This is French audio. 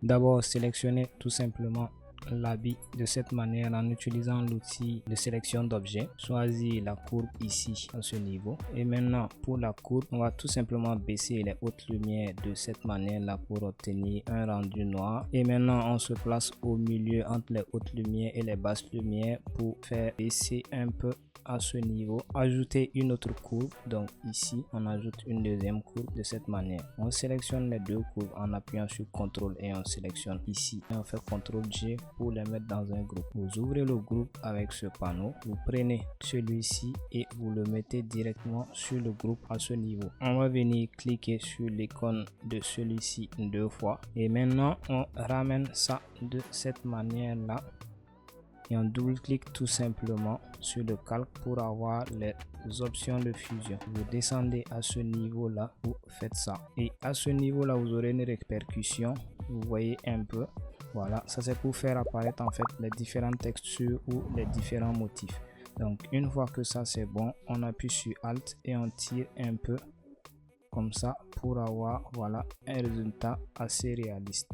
D'abord, sélectionnez tout simplement l'habit de cette manière en utilisant l'outil de sélection d'objets. Choisis la courbe ici à ce niveau. Et maintenant, pour la courbe, on va tout simplement baisser les hautes lumières de cette manière là pour obtenir un rendu noir. Et maintenant, on se place au milieu entre les hautes lumières et les basses lumières pour faire baisser un peu à ce niveau. Ajouter une autre courbe, donc ici on ajoute une deuxième courbe de cette manière. On sélectionne les deux courbes en appuyant sur CTRL et on sélectionne ici et on fait CTRL G pour les mettre dans un groupe. Vous ouvrez le groupe avec ce panneau, vous prenez celui-ci et vous le mettez directement sur le groupe à ce niveau. On va venir cliquer sur l'icône de celui-ci deux fois et maintenant on ramène ça de cette manière là. Et on double-clique tout simplement sur le calque pour avoir les options de fusion. Vous descendez à ce niveau là, vous faites ça. Et à ce niveau là, vous aurez une répercussion. Vous voyez un peu. Voilà, ça c'est pour faire apparaître en fait les différentes textures ou les différents motifs. Donc une fois que ça c'est bon, on appuie sur Alt et on tire un peu comme ça pour avoir voilà un résultat assez réaliste.